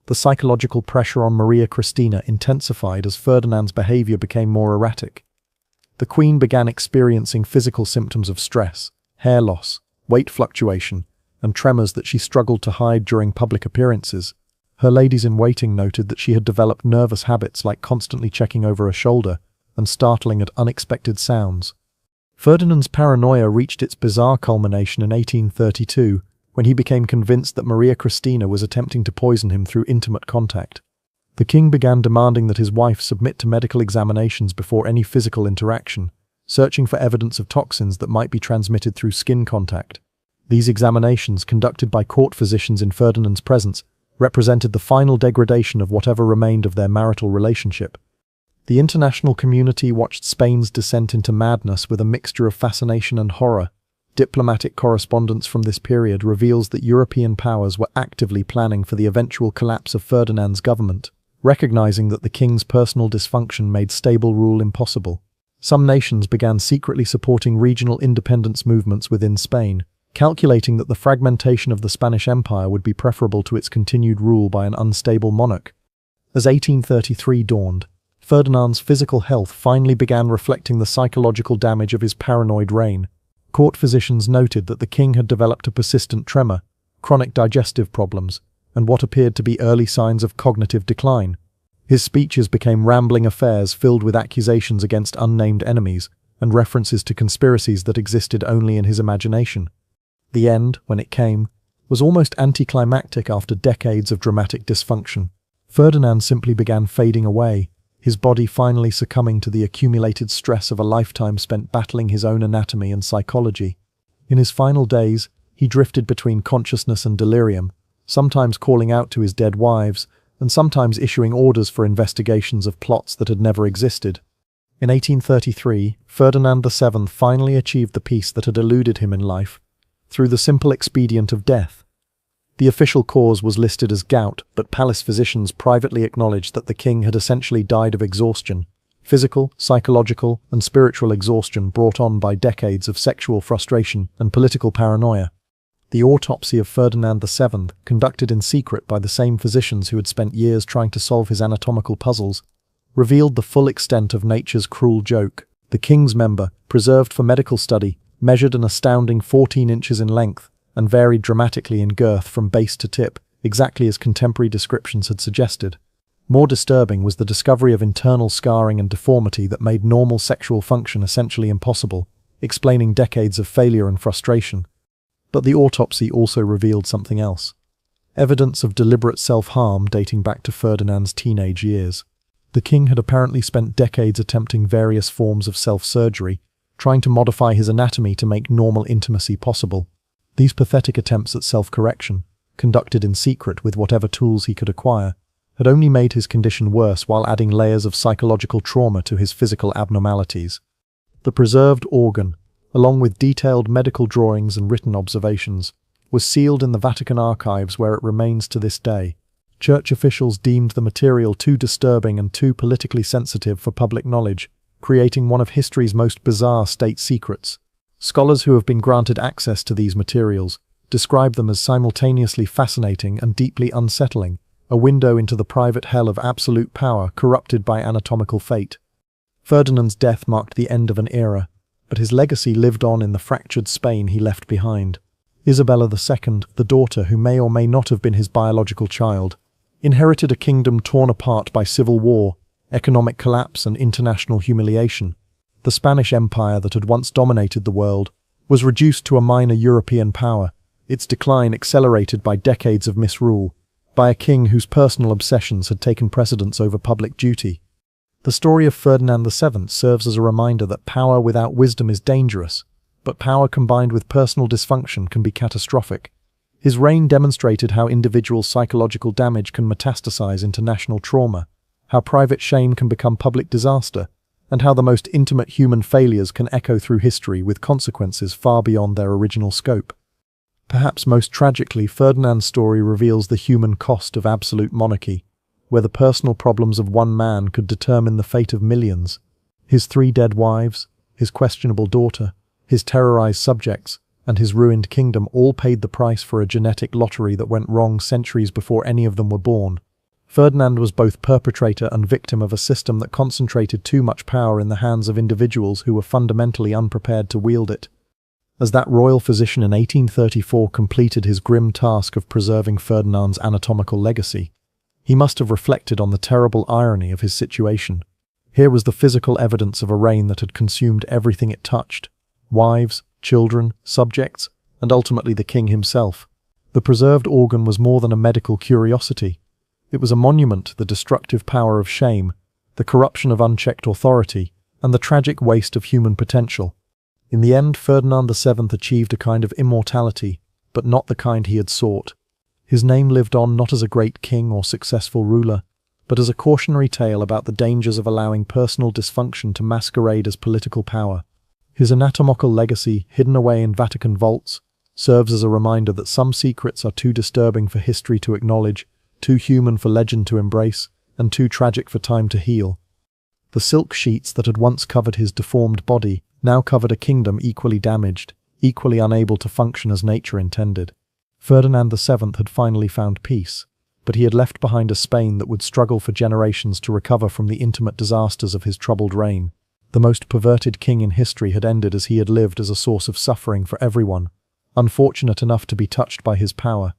The psychological pressure on Maria Christina intensified as Ferdinand's behavior became more erratic. The queen began experiencing physical symptoms of stress, hair loss, weight fluctuation, and tremors that she struggled to hide during public appearances. Her ladies-in-waiting noted that she had developed nervous habits like constantly checking over her shoulder and startling at unexpected sounds. Ferdinand's paranoia reached its bizarre culmination in 1832, when he became convinced that Maria Christina was attempting to poison him through intimate contact. The king began demanding that his wife submit to medical examinations before any physical interaction, searching for evidence of toxins that might be transmitted through skin contact. These examinations, conducted by court physicians in Ferdinand's presence, represented the final degradation of whatever remained of their marital relationship. The international community watched Spain's descent into madness with a mixture of fascination and horror. Diplomatic correspondence from this period reveals that European powers were actively planning for the eventual collapse of Ferdinand's government, recognizing that the king's personal dysfunction made stable rule impossible. Some nations began secretly supporting regional independence movements within Spain, calculating that the fragmentation of the Spanish Empire would be preferable to its continued rule by an unstable monarch. As 1833 dawned, Ferdinand's physical health finally began reflecting the psychological damage of his paranoid reign. Court physicians noted that the king had developed a persistent tremor, chronic digestive problems, and what appeared to be early signs of cognitive decline. His speeches became rambling affairs filled with accusations against unnamed enemies and references to conspiracies that existed only in his imagination. The end, when it came, was almost anticlimactic after decades of dramatic dysfunction. Ferdinand simply began fading away, his body finally succumbing to the accumulated stress of a lifetime spent battling his own anatomy and psychology. In his final days, he drifted between consciousness and delirium, sometimes calling out to his dead wives, and sometimes issuing orders for investigations of plots that had never existed. In 1833, Ferdinand VII finally achieved the peace that had eluded him in life, through the simple expedient of death. The official cause was listed as gout, but palace physicians privately acknowledged that the king had essentially died of exhaustion, physical, psychological, and spiritual exhaustion brought on by decades of sexual frustration and political paranoia. The autopsy of Ferdinand VII, conducted in secret by the same physicians who had spent years trying to solve his anatomical puzzles, revealed the full extent of nature's cruel joke. The king's member, preserved for medical study, measured an astounding 14 inches in length and varied dramatically in girth from base to tip, exactly as contemporary descriptions had suggested. More disturbing was the discovery of internal scarring and deformity that made normal sexual function essentially impossible, explaining decades of failure and frustration. But the autopsy also revealed something else. Evidence of deliberate self-harm dating back to Ferdinand's teenage years. The king had apparently spent decades attempting various forms of self-surgery, trying to modify his anatomy to make normal intimacy possible. These pathetic attempts at self-correction, conducted in secret with whatever tools he could acquire, had only made his condition worse while adding layers of psychological trauma to his physical abnormalities. The preserved organ, along with detailed medical drawings and written observations, was sealed in the Vatican archives where it remains to this day. Church officials deemed the material too disturbing and too politically sensitive for public knowledge, creating one of history's most bizarre state secrets. Scholars who have been granted access to these materials describe them as simultaneously fascinating and deeply unsettling, a window into the private hell of absolute power corrupted by anatomical fate. Ferdinand's death marked the end of an era, but his legacy lived on in the fractured Spain he left behind. Isabella II, the daughter who may or may not have been his biological child, inherited a kingdom torn apart by civil war, economic collapse, and international humiliation. The Spanish Empire that had once dominated the world was reduced to a minor European power, its decline accelerated by decades of misrule, by a king whose personal obsessions had taken precedence over public duty. The story of Ferdinand VII serves as a reminder that power without wisdom is dangerous, but power combined with personal dysfunction can be catastrophic. His reign demonstrated how individual psychological damage can metastasize into national trauma, how private shame can become public disaster, and how the most intimate human failures can echo through history with consequences far beyond their original scope. Perhaps most tragically, Ferdinand's story reveals the human cost of absolute monarchy, where the personal problems of one man could determine the fate of millions. His 3 dead wives, his questionable daughter, his terrorized subjects, and his ruined kingdom all paid the price for a genetic lottery that went wrong centuries before any of them were born. Ferdinand was both perpetrator and victim of a system that concentrated too much power in the hands of individuals who were fundamentally unprepared to wield it. As that royal physician in 1834 completed his grim task of preserving Ferdinand's anatomical legacy, he must have reflected on the terrible irony of his situation. Here was the physical evidence of a reign that had consumed everything it touched: wives, children, subjects, and ultimately the king himself. The preserved organ was more than a medical curiosity. It was a monument to the destructive power of shame, the corruption of unchecked authority, and the tragic waste of human potential. In the end, Ferdinand VII achieved a kind of immortality, but not the kind he had sought. His name lived on not as a great king or successful ruler, but as a cautionary tale about the dangers of allowing personal dysfunction to masquerade as political power. His anatomical legacy, hidden away in Vatican vaults, serves as a reminder that some secrets are too disturbing for history to acknowledge, too human for legend to embrace, and too tragic for time to heal. The silk sheets that had once covered his deformed body now covered a kingdom equally damaged, equally unable to function as nature intended. Ferdinand VII had finally found peace, but he had left behind a Spain that would struggle for generations to recover from the intimate disasters of his troubled reign. The most perverted king in history had ended as he had lived as a source of suffering for everyone, unfortunate enough to be touched by his power.